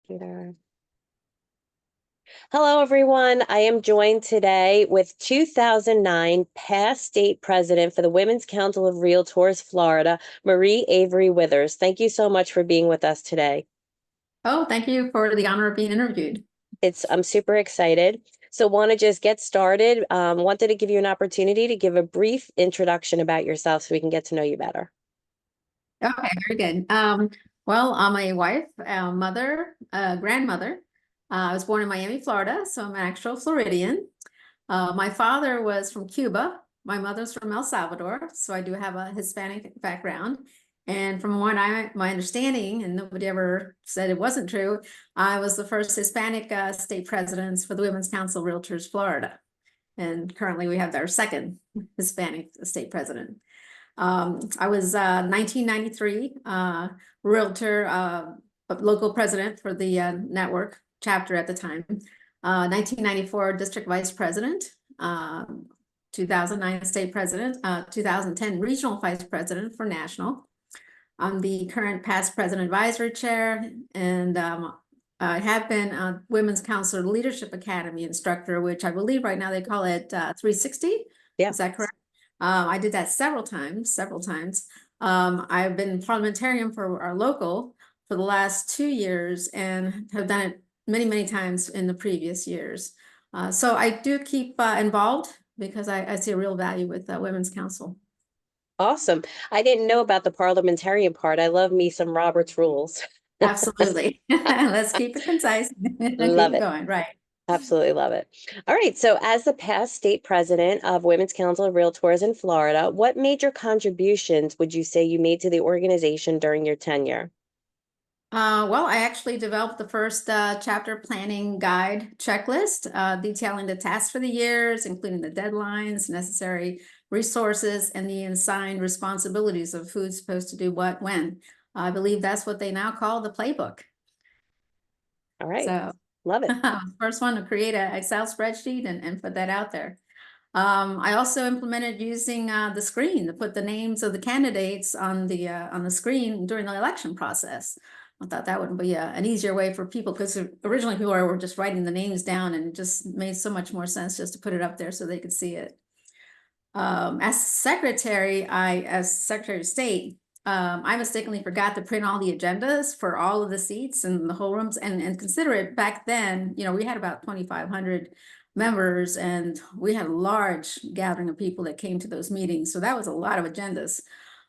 Computer. Hello, everyone. I am joined today with 2009 past state president for the Women's Council of Realtors, Florida, Marie Avery-Withers. Thank you so much for being with us today. Oh, thank you for the honor of being interviewed. I'm super excited. So want to just get started. Wanted to give you an opportunity to give a brief introduction about yourself so we can get to know you better. Okay, very good. Well, I'm a wife, mother, grandmother. I was born in Miami, Florida, so I'm an actual Floridian. My father was from Cuba. My mother's from El Salvador, so I do have a Hispanic background. And from what my understanding, and nobody ever said it wasn't true, I was the first Hispanic state president for the Women's Council of Realtors, Florida. And currently we have our second Hispanic state president. I was 1993 realtor, local president for the network chapter at the time. 1994 district vice president, 2009 state president, 2010 regional vice president for national. I'm the current past president advisory chair, and I have been Women's Council Leadership Academy instructor, which I believe right now they call it 360. Yeah. Is that correct? I did that several times. I've been parliamentarian for our local for the last 2 years and have done it many times in the previous years. So I do keep involved because I see a real value with Women's Council. Awesome. I didn't know about the parliamentarian part. I love me some Robert's rules. Absolutely. Let's keep it concise. Love Keep it. going. Right. Absolutely love it. All right. So, as the past state president of Women's Council of Realtors in Florida, what major contributions would you say you made to the organization during your tenure? Well, I actually developed the first chapter planning guide checklist, detailing the tasks for the years, including the deadlines, necessary resources, and the assigned responsibilities of who's supposed to do what when. I believe that's what they now call the playbook. All right. So, Love it. first one to create an Excel spreadsheet and put that out there. I also implemented using the screen to put the names of the candidates on the screen during the election process. I thought that would be an easier way for people, because originally people were just writing the names down, and it just made so much more sense just to put it up there so they could see it. As Secretary of State, I mistakenly forgot to print all the agendas for all of the seats and the whole rooms, and consider it back then, we had about 2,500 members, and we had a large gathering of people that came to those meetings. So that was a lot of agendas.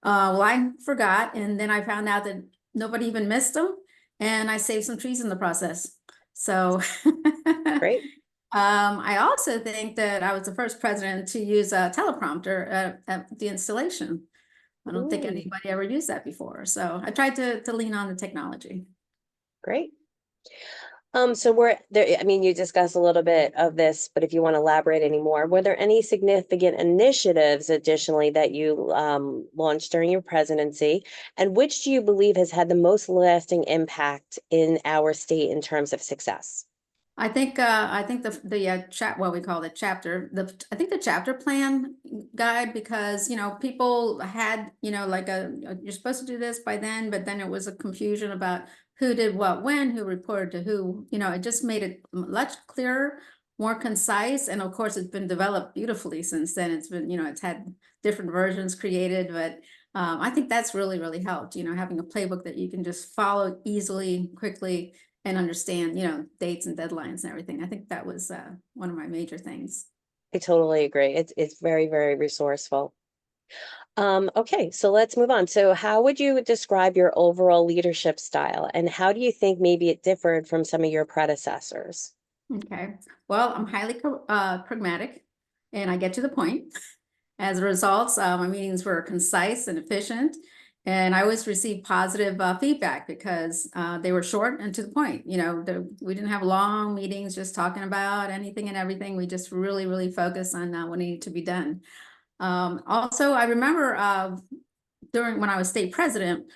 Well, I forgot, and then I found out that nobody even missed them, and I saved some trees in the process. So Great. I also think that I was the first president to use a teleprompter at the installation. I don't think anybody ever used that before. So I tried to lean on the technology. Great. So we're there, I mean, you discussed a little bit of this, but if you want to elaborate any more, were there any significant initiatives additionally that you launched during your presidency? And which do you believe has had the most lasting impact in our state in terms of success? I think the chat, what we call the chapter, I think the chapter plan guide, because people had like you're supposed to do this by then, but then it was a confusion about who did what when, who reported to who. It just made it much clearer, more concise, and of course it's been developed beautifully since then. It's been it's had different versions created, but I think that's really helped. Having a playbook that you can just follow easily, quickly, and understand, dates and deadlines and everything. I think that was one of my major things. I totally agree. It's very resourceful. Okay, so let's move on. So how would you describe your overall leadership style, and how do you think maybe it differed from some of your predecessors? Okay, well, I'm highly pragmatic, and I get to the point. As a result, my meetings were concise and efficient, and I always received positive feedback because they were short and to the point. We didn't have long meetings just talking about anything and everything. We just really focused on what needed to be done. Also, I remember when I was state president,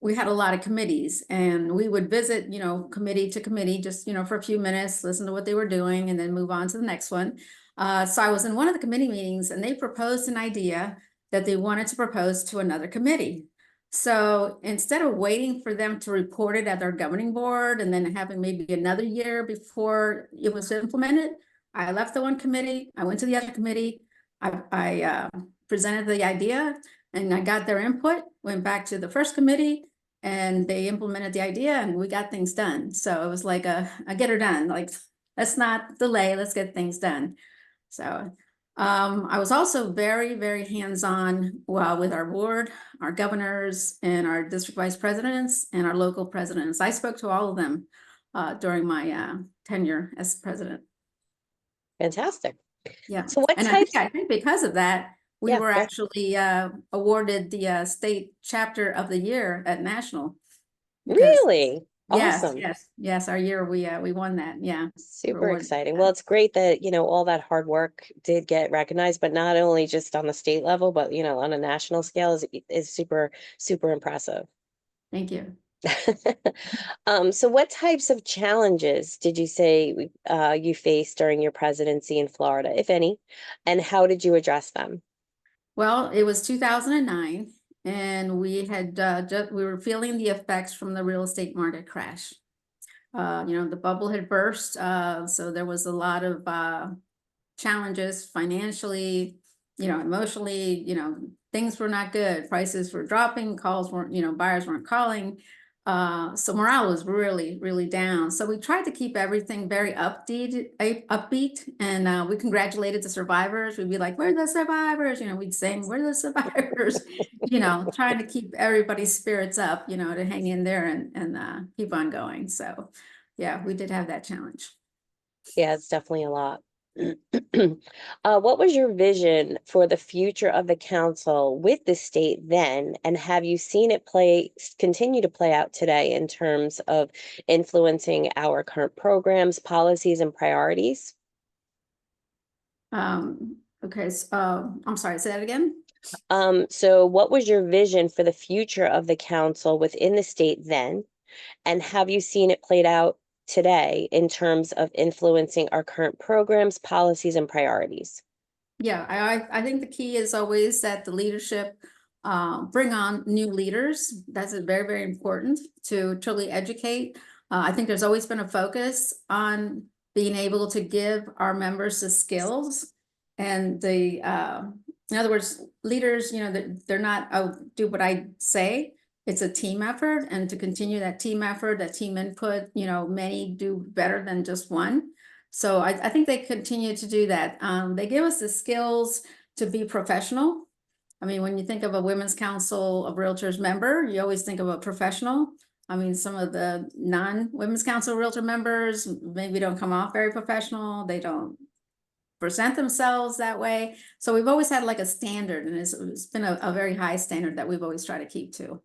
we had a lot of committees, and we would visit, committee to committee, just, for a few minutes, listen to what they were doing, and then move on to the next one. So I was in one of the committee meetings, and they proposed an idea that they wanted to propose to another committee. So instead of waiting for them to report it at their governing board and then having maybe another year before it was implemented, I left the one committee, I went to the other committee, I presented the idea and I got their input, went back to the first committee and they implemented the idea and we got things done. So it was like a get her done, like, let's not delay, let's get things done. So I was also very, very hands-on with our board, our governors, and our district vice presidents, and our local presidents. I spoke to all of them during my tenure as president. Fantastic. Yeah, So what and types? I think because of that, we Yeah, were go. actually awarded the state chapter of the year at national. Because Really yes, awesome. yes, our year we won that. Yeah, we were Super awarded exciting. Well, that. it's great that, all that hard work did get recognized, but not only just on the state level, but, on a national scale is super, super impressive. Thank you. So what types of challenges did you say you faced during your presidency in Florida, if any, and how did you address them? Well, it was 2009, and we had we were feeling the effects from the real estate market crash. The bubble had burst, so there was a lot of challenges financially, emotionally, things were not good. Prices were dropping, calls weren't, buyers weren't calling. So morale was really, really down. So we tried to keep everything very upbeat, and we congratulated the survivors. We'd be like, "We're the survivors," we'd sing, "We're the survivors," trying to keep everybody's spirits up, to hang in there and keep on going. So, yeah, we did have that challenge. Yeah, it's definitely a lot. What was your vision for the future of the council with the state then, and have you seen it continue to play out today in terms of influencing our current programs, policies, and priorities? Okay, so, I'm sorry, say that again. So what was your vision for the future of the council within the state then, and have you seen it played out today in terms of influencing our current programs, policies, and priorities? Yeah, I think the key is always that the leadership bring on new leaders. That's very, very important to truly educate. I think there's always been a focus on being able to give our members the skills and in other words, leaders, they're not, oh, do what I say. It's a team effort, and to continue that team effort, that team input, many do better than just one. So I think they continue to do that. They give us the skills to be professional. I mean, when you think of a Women's Council of Realtors member, you always think of a professional. I mean, some of the non-Women's Council Realtor members maybe don't come off very professional. They don't present themselves that way. So we've always had like a standard, and it's been a very high standard that we've always tried to keep to.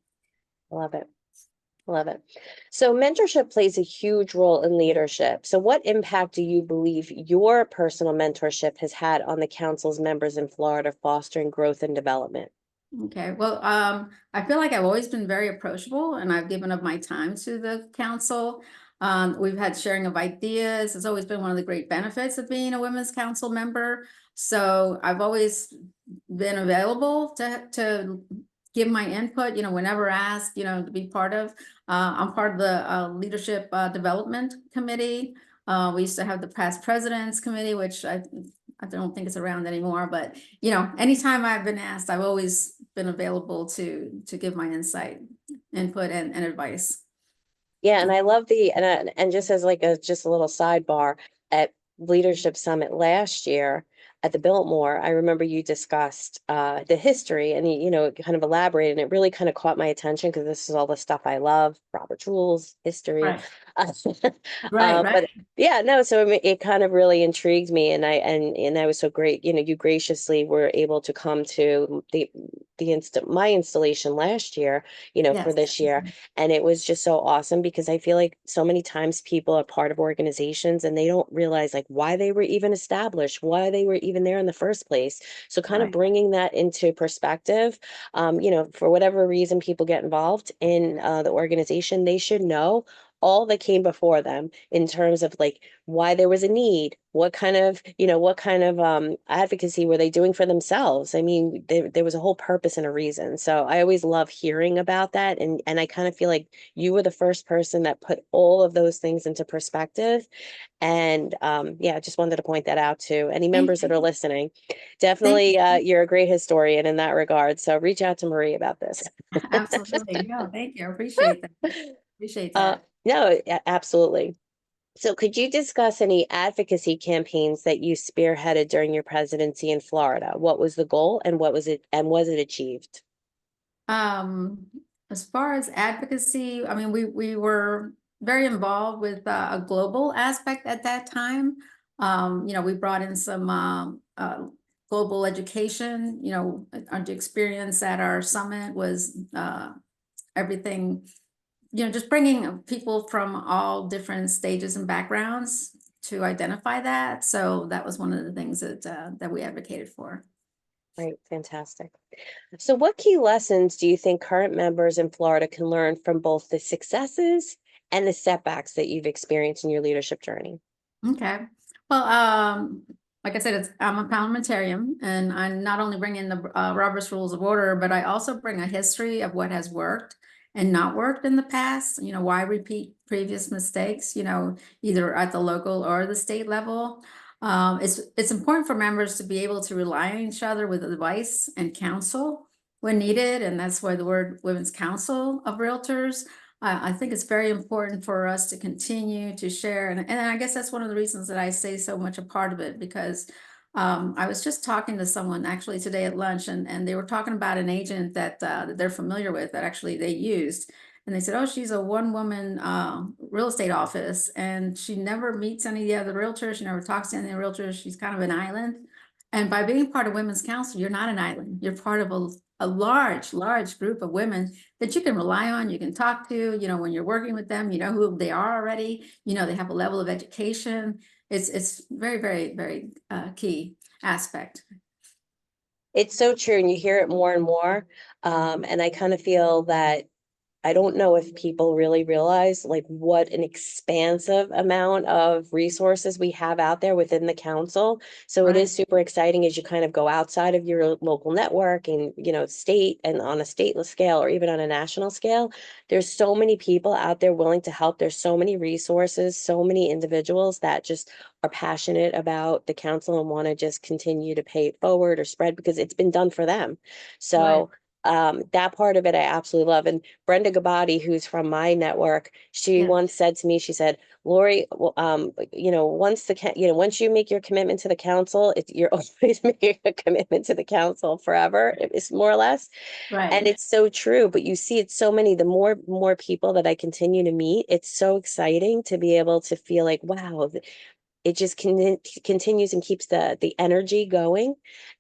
Love it. Love it. So mentorship plays a huge role in leadership. So what impact do you believe your personal mentorship has had on the council's members in Florida, fostering growth and development? Okay, well, I feel like I've always been very approachable and I've given up my time to the council. We've had sharing of ideas. It's always been one of the great benefits of being a women's council member. So I've always been available to give my input, whenever asked, to be part of. I'm part of the leadership development committee. We used to have the past presidents committee, which I don't think it's around anymore, but anytime I've been asked, I've always been available to give my input and advice. Yeah, and I love and just as like just a little sidebar, at Leadership Summit last year at the Biltmore, I remember you discussed the history and kind of elaborated, and it really kind of caught my attention because this is all the stuff I love, Robert's rules, history. Right, right, right. But yeah, no, so it kind of really intrigued me, and I was so great, you graciously were able to come to my installation last year, for Yes. this year. And it was just so awesome because I feel like so many times people are part of organizations and they don't realize like why they were even established, why they were even there in the first place. So kind of Right. bringing that into perspective, for whatever reason people get involved in the organization, they should know all that came before them in terms of like why there was a need, what kind of, advocacy were they doing for themselves? I mean, there was a whole purpose and a reason. So I always love hearing about that. And I kind of feel like you were the first person that put all of those things into perspective. And yeah, I just wanted to point that out to any Thank members that are you. listening. Thank Definitely, you. you're a great historian in that regard. So reach out to Marie about this. Absolutely. No, thank you. I appreciate that. Appreciate Uh, that. no, absolutely. So could you discuss any advocacy campaigns that you spearheaded during your presidency in Florida? What was the goal and what was it and was it achieved? Um, as far as advocacy, I mean, we were very involved with a global aspect at that time. We brought in some global education. Our experience at our summit was everything. Just bringing people from all different stages and backgrounds to identify that. So that was one of the things that we advocated for. Right, fantastic. So what key lessons do you think current members in Florida can learn from both the successes and the setbacks that you've experienced in your leadership journey? Okay. Well, like I said, I'm a parliamentarian, and I not only bring in the Robert's Rules of Order, but I also bring a history of what has worked and not worked in the past. Why repeat previous mistakes? Either at the local or the state level. It's important for members to be able to rely on each other with advice and counsel when needed, and that's why the word Women's Council of Realtors. I think it's very important for us to continue to share. And I guess that's one of the reasons that I say so much a part of it, because I was just talking to someone actually today at lunch, and they were talking about an agent that they're familiar with that actually they used. And they said, oh, she's a one-woman real estate office, and she never meets any of the other realtors. She never talks to any of the realtors. She's kind of an island. And by being part of Women's Council, you're not an island. You're part of a large, large group of women that you can rely on, you can talk to, when you're working with them, you know who they are already, they have a level of education. It's very, very, very key aspect. It's so true, and you hear it more and more. And I kind of feel that I don't know if people really realize like what an expansive amount of resources we have out there within the council. So it is Right, super exciting as you kind of go outside of your local network and, state and on a stateless scale or even on a national scale. There's so many people out there willing to help. There's so many resources, so many individuals that just are passionate about the council and want to just continue to pay it forward or spread because it's been done for them. right. So that part of it I absolutely love. And Brenda Gabati, who's from my network, she Yeah, once said to me, she said, Lori, once you make your commitment to the council, you're always making a commitment to the council forever. It's more or less. And right, it's so true, but you see it's so many, the more people that I continue to meet, it's so exciting to be able to feel like, wow, it just continues and keeps the energy going,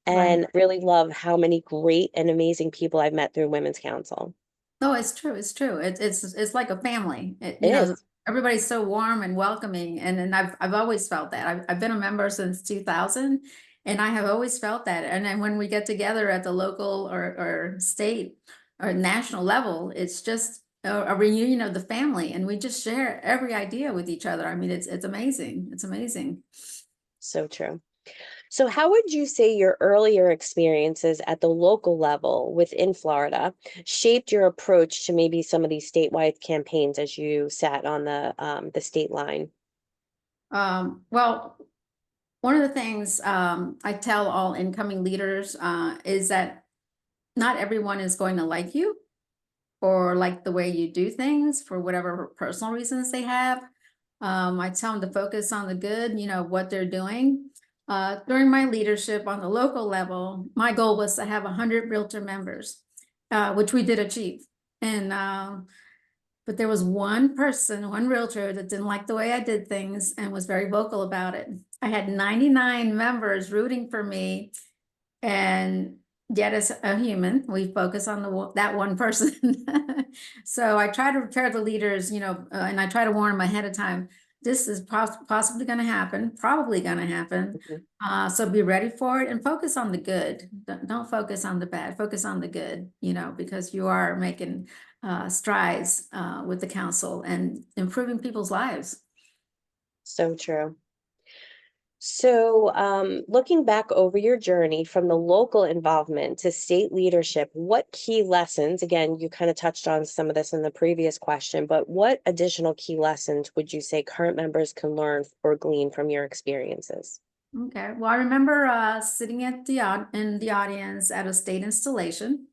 right. and really love how many great and amazing people I've met through Women's Council. No, it's true. It's true. It's like a family. It is. Everybody's so warm and welcoming, and I've always felt that. I've been a member since 2000, and I have always felt that. And then when we get together at the local or state or national level, it's just a reunion of the family, and we just share every idea with each other. I mean, it's amazing. It's amazing. So true. So how would you say your earlier experiences at the local level within Florida shaped your approach to maybe some of these statewide campaigns as you sat on the state line? Well, one of the things I tell all incoming leaders is that not everyone is going to like you or like the way you do things for whatever personal reasons they have. I tell them to focus on the good, what they're doing. During my leadership on the local level, my goal was to have 100 realtor members, which we did achieve. And but there was one person, one realtor that didn't like the way I did things and was very vocal about it. I had 99 members rooting for me, and yet as a human, we focus on that one person. So I try to prepare the leaders, and I try to warn them ahead of time. This is possibly going to happen, probably going to happen. Mhm. So be ready for it and focus on the good. Don't focus on the bad. Focus on the good, because you are making strides with the council and improving people's lives. So true. So, looking back over your journey from the local involvement to state leadership, what key lessons, again, you kind of touched on some of this in the previous question, but what additional key lessons would you say current members can learn or glean from your experiences? Okay, well, I remember sitting at in the audience at a state installation.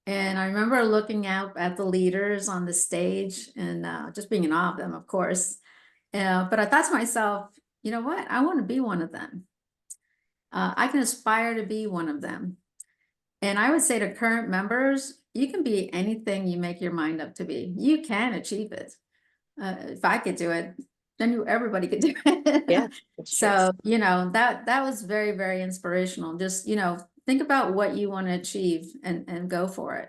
And I remember looking out at the leaders on the stage and just being in awe of them, of course. But I thought to myself, you know what? I want to be one of them. I can aspire to be one of them. And I would say to current members, you can be anything you make your mind up to be. You can achieve it. If I could do it, then everybody could do Yeah, it. that's true. So, you know, that was very, very inspirational. Just, you know, think about what you want to achieve and go for it.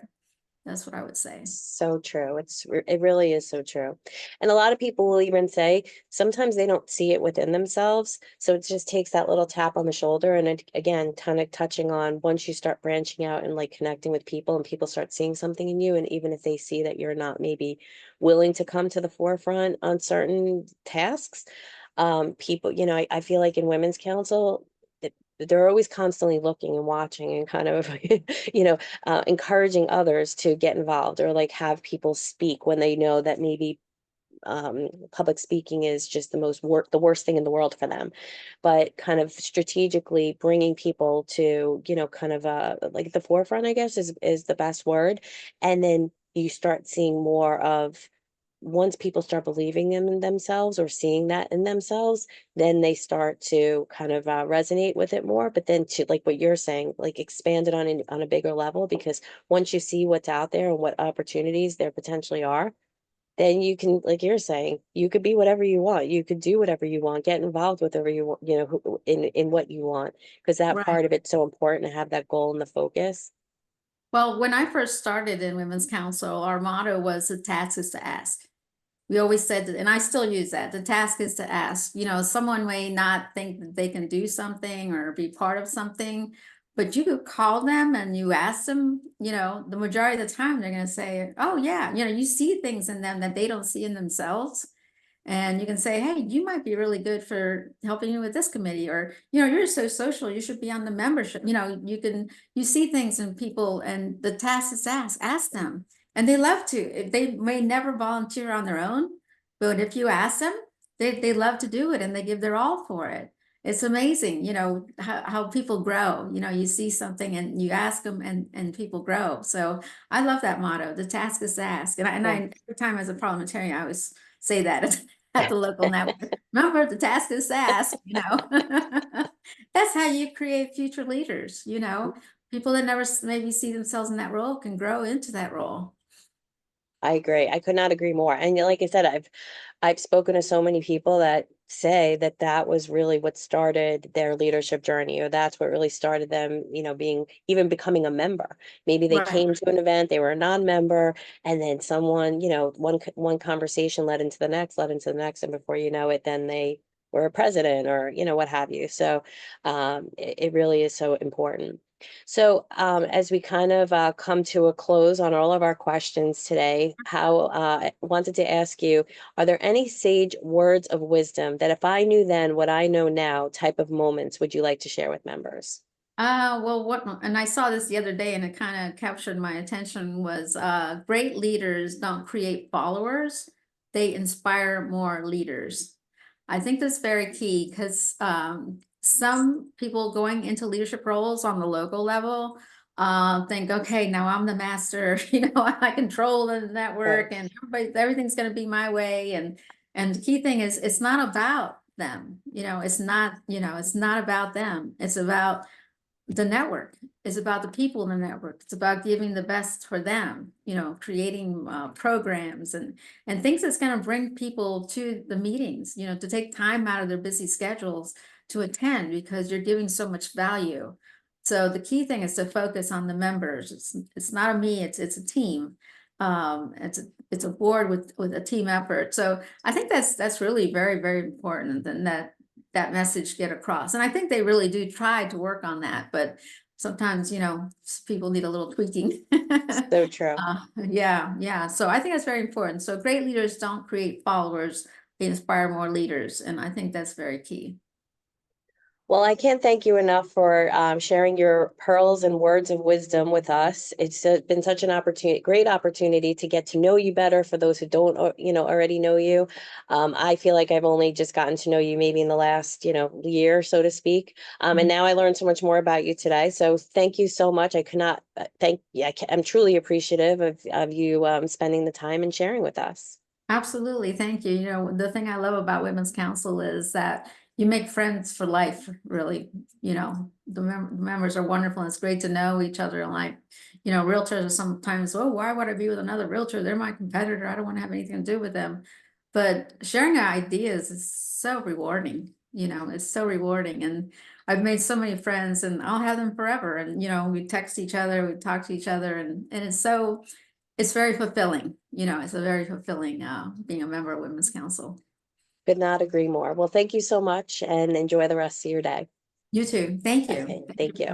That's what I would say. So true. It really is so true. And a lot of people will even say sometimes they don't see it within themselves. So it just takes that little tap on the shoulder. And it, again, kind of touching on once you start branching out and like connecting with people and people start seeing something in you. And even if they see that you're not maybe willing to come to the forefront on certain tasks, people, I feel like in Women's Council, they're always constantly looking and watching and kind of encouraging others to get involved or like have people speak when they know that maybe public speaking is just the worst thing in the world for them, but kind of strategically bringing people to kind of like the forefront, I guess is the best word. And then you start seeing more of, once people start believing in themselves or seeing that in themselves, then they start to kind of resonate with it more. But then to like what you're saying, like expand it on a bigger level, because once you see what's out there and what opportunities there potentially are, then you can, like you're saying, you could be whatever you want. You could do whatever you want, get involved with whatever you want, in what you want, because that Right. part of it's so important to have that goal and the focus. Well, when I first started in Women's Council, our motto was the task is to ask. We always said that, and I still use that. The task is to ask. You know, someone may not think that they can do something or be part of something, but you could call them and you ask them, you know, the majority of the time they're going to say, oh, yeah, you know, you see things in them that they don't see in themselves. And you can say, hey, you might be really good for helping you with this committee, or, you know, you're so social, you should be on the membership. You know, you see things in people and the task is ask them. And they love to. They may never volunteer on their own, but if you ask them, they love to do it and they give their all for it. It's amazing, you know, how people grow. You know, you see something and you ask them and people grow. So I love that motto. The task is to ask. And I Yeah. every time as a parliamentarian, I always say that at the local network. Remember, the task is to ask, you know. That's how you create future leaders, you know. People that never maybe see themselves in that role can grow into that role. I agree. I could not agree more. And like I said, I've spoken to so many people that say that that was really what started their leadership journey, or that's what really started them, even becoming a member. Maybe they Right. came to an event, they were a non-member, and then someone, one conversation led into the next, and before you know it, then they were a president or, what have you. So it really is so important. So, as we kind of come to a close on all of our questions today, I wanted to ask you, are there any sage words of wisdom that if I knew then what I know now type of moments would you like to share with members? Well, and I saw this the other day and it kind of captured my attention was great leaders don't create followers, they inspire more leaders. I think that's very key because some people going into leadership roles on the local level think, okay, now I'm the master, you know, I control the Right. network and everything's going to be my way. And the key thing is it's not about them, you know, it's not about them. It's about the network, is about the people in the network. It's about giving the best for them, you know, creating programs and things that's going to bring people to the meetings, you know, to take time out of their busy schedules to attend because you're giving so much value. So the key thing is to focus on the members. It's not a me, it's a team. It's a board with a team effort. So I think that's really very, very important, and that message get across. And I think they really do try to work on that, but sometimes, people need a little tweaking. So true. Yeah. So I think that's very important. So great leaders don't create followers, they inspire more leaders. And I think that's very key. Well, I can't thank you enough for sharing your pearls and words of wisdom with us. It's been such an opportunity, great opportunity to get to know you better for those who don't, already know you. I feel like I've only just gotten to know you maybe in the last, year, so to speak. And now I learned so much more about you today. So thank you so much. I could not thank you. I'm truly appreciative of you spending the time and sharing with us. Absolutely. Thank you. The thing I love about Women's Council is that you make friends for life, really. The members are wonderful. And it's great to know each other. And realtors are sometimes, oh, why would I be with another realtor? They're my competitor. I don't want to have anything to do with them. But sharing ideas is so rewarding. It's so rewarding. And I've made so many friends and I'll have them forever. And, we text each other, we talk to each other, and it's very fulfilling. It's a very fulfilling being a member of Women's Council. Could not agree more. Well, thank you so much and enjoy the rest of your day. You too. Thank you. Okay, Thank you thank for you.